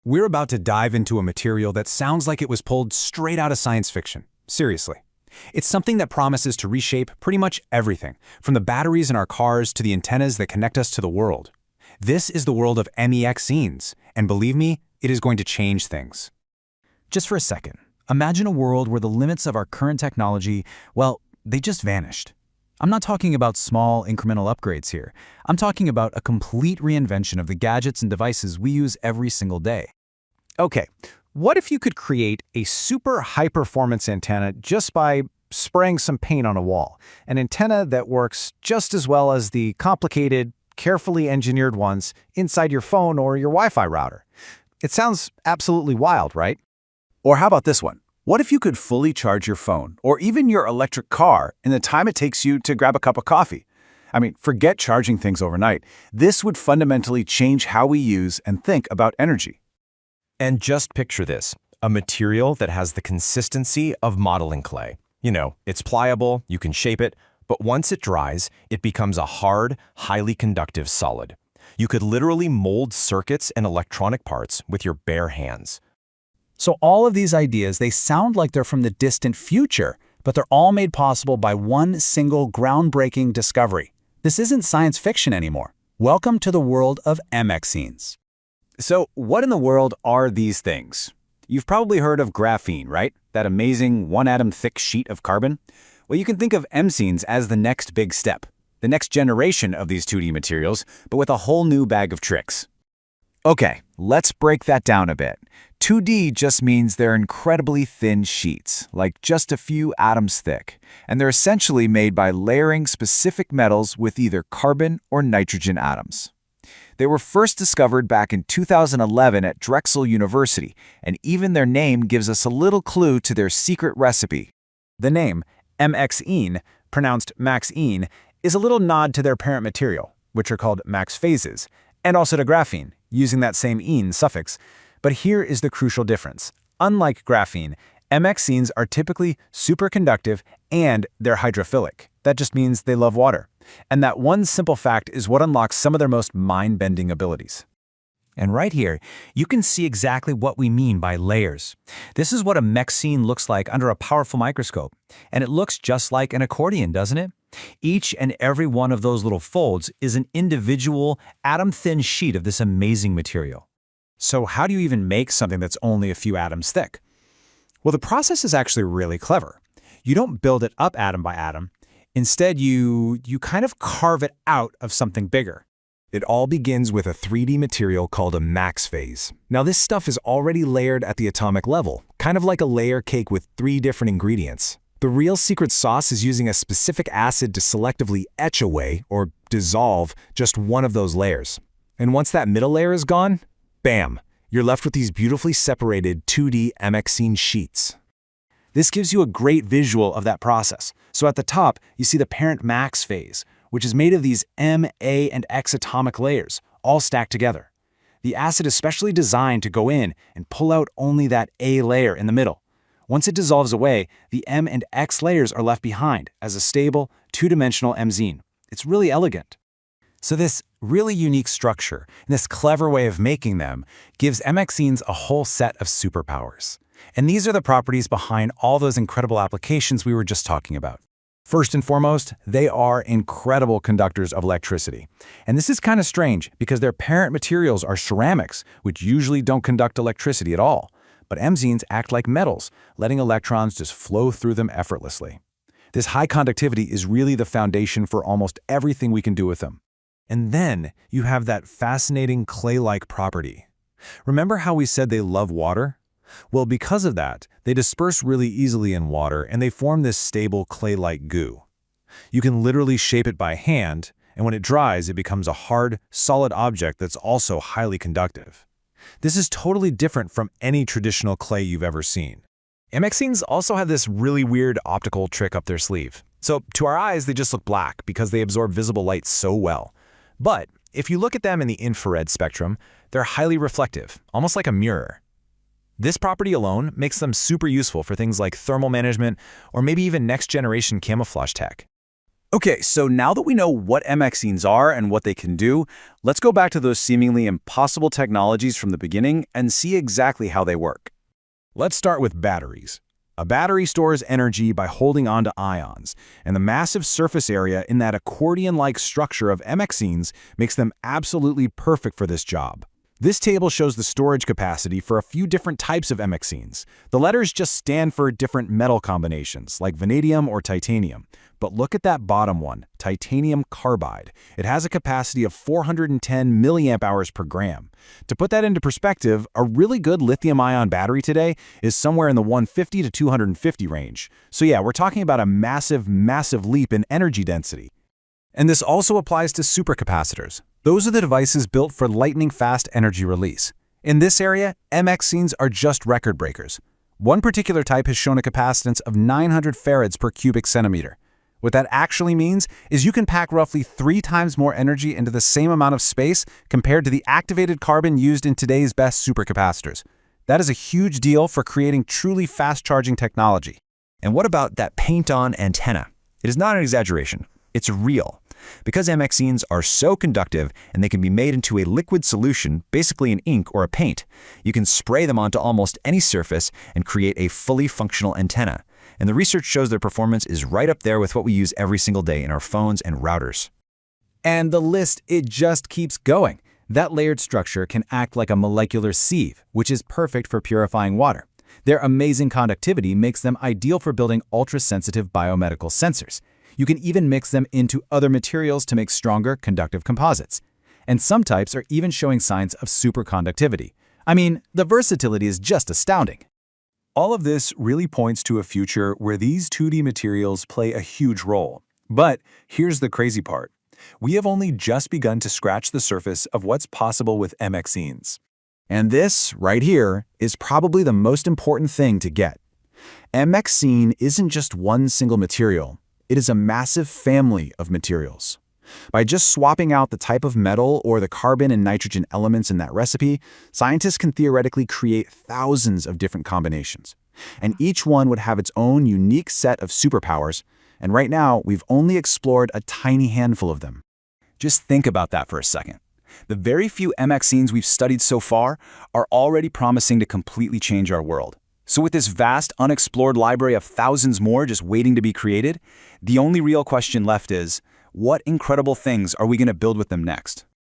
We're about to dive into a material that sounds like it was pulled straight out of science fiction. Seriously. It's something that promises to reshape pretty much everything, from the batteries in our cars to the antennas that connect us to the world. This is the world of MXenes, and believe me, it is going to change things. Just for a second, imagine a world where the limits of our current technology, well, they just vanished. I'm not talking about small incremental upgrades here. I'm talking about a complete reinvention of the gadgets and devices we use every single day. Okay, what if you could create a super high-performance antenna just by spraying some paint on a wall? An antenna that works just as well as the complicated, carefully engineered ones inside your phone or your Wi-Fi router. It sounds absolutely wild, right? Or how about this one? What if you could fully charge your phone or even your electric car in the time it takes you to grab a cup of coffee? I mean, forget charging things overnight. This would fundamentally change how we use and think about energy. And just picture this, a material that has the consistency of modeling clay. You know, it's pliable, you can shape it, but once it dries, it becomes a hard, highly conductive solid. You could literally mold circuits and electronic parts with your bare hands. So all of these ideas, they sound like they're from the distant future, but they're all made possible by one single groundbreaking discovery. This isn't science fiction anymore. Welcome to the world of MXenes. So what in the world are these things? You've probably heard of graphene, right? That amazing one-atom thick sheet of carbon? Well, you can think of MXenes as the next big step, the next generation of these 2D materials, but with a whole new bag of tricks. Okay, let's break that down a bit. 2D just means they're incredibly thin sheets, like just a few atoms thick, and they're essentially made by layering specific metals with either carbon or nitrogen atoms. They were first discovered back in 2011 at Drexel University, and even their name gives us a little clue to their secret recipe. The name, MXene, pronounced MXene, is a little nod to their parent material, which are called max phases, and also to graphene, using that same "ene" suffix. But here is the crucial difference. Unlike graphene, MXenes are typically superconductive and they're hydrophilic. That just means they love water. And that one simple fact is what unlocks some of their most mind-bending abilities. And right here, you can see exactly what we mean by layers. This is what a MXene looks like under a powerful microscope. And it looks just like an accordion, doesn't it? Each and every one of those little folds is an individual, atom-thin sheet of this amazing material. So how do you even make something that's only a few atoms thick? Well, the process is actually really clever. You don't build it up atom by atom. Instead, you kind of carve it out of something bigger. It all begins with a 3D material called a max phase. Now, this stuff is already layered at the atomic level, kind of like a layer cake with 3 different ingredients. The real secret sauce is using a specific acid to selectively etch away, or dissolve, just one of those layers. And once that middle layer is gone, bam, you're left with these beautifully separated 2D MXene sheets. This gives you a great visual of that process. So at the top, you see the parent max phase, which is made of these M, A, and X atomic layers, all stacked together. The acid is specially designed to go in and pull out only that A layer in the middle. Once it dissolves away, the M and X layers are left behind as a stable, two-dimensional MXene. It's really elegant. So this really unique structure, and this clever way of making them, gives MXenes a whole set of superpowers. And these are the properties behind all those incredible applications we were just talking about. First and foremost, they are incredible conductors of electricity. And this is kind of strange because their parent materials are ceramics, which usually don't conduct electricity at all. But MXenes act like metals, letting electrons just flow through them effortlessly. This high conductivity is really the foundation for almost everything we can do with them. And then you have that fascinating clay-like property. Remember how we said they love water? Well, because of that, they disperse really easily in water and they form this stable clay-like goo. You can literally shape it by hand, and when it dries, it becomes a hard, solid object that's also highly conductive. This is totally different from any traditional clay you've ever seen. MXenes also have this really weird optical trick up their sleeve. So to our eyes, they just look black because they absorb visible light so well. But if you look at them in the infrared spectrum, they're highly reflective, almost like a mirror. This property alone makes them super useful for things like thermal management or maybe even next-generation camouflage tech. Okay, so now that we know what MXenes are and what they can do, let's go back to those seemingly impossible technologies from the beginning and see exactly how they work. Let's start with batteries. A battery stores energy by holding onto ions, and the massive surface area in that accordion-like structure of MXenes makes them absolutely perfect for this job. This table shows the storage capacity for a few different types of MXenes. The letters just stand for different metal combinations, like vanadium or titanium. But look at that bottom one, titanium carbide. It has a capacity of 410 milliamp hours per gram. To put that into perspective, a really good lithium-ion battery today is somewhere in the 150 to 250 range. So yeah, we're talking about a massive, massive leap in energy density. And this also applies to supercapacitors. Those are the devices built for lightning-fast energy release. In this area, MXenes are just record breakers. One particular type has shown a capacitance of 900 farads per cubic centimeter. What that actually means is you can pack roughly 3 times more energy into the same amount of space compared to the activated carbon used in today's best supercapacitors. That is a huge deal for creating truly fast-charging technology. And what about that paint-on antenna? It is not an exaggeration. It's real. Because MXenes are so conductive and they can be made into a liquid solution, basically an ink or a paint, you can spray them onto almost any surface and create a fully functional antenna. And the research shows their performance is right up there with what we use every single day in our phones and routers. And the list, it just keeps going. That layered structure can act like a molecular sieve, which is perfect for purifying water. Their amazing conductivity makes them ideal for building ultra-sensitive biomedical sensors. You can even mix them into other materials to make stronger conductive composites. And some types are even showing signs of superconductivity. I mean, the versatility is just astounding. All of this really points to a future where these 2D materials play a huge role. But here's the crazy part. We have only just begun to scratch the surface of what's possible with MXenes. And this, right here, is probably the most important thing to get. MXene isn't just one single material. It is a massive family of materials. By just swapping out the type of metal or the carbon and nitrogen elements in that recipe, scientists can theoretically create thousands of different combinations. And each one would have its own unique set of superpowers, and right now we've only explored a tiny handful of them. Just think about that for a second. The very few MXenes we've studied so far are already promising to completely change our world. So with this vast, unexplored library of thousands more just waiting to be created, the only real question left is, what incredible things are we going to build with them next?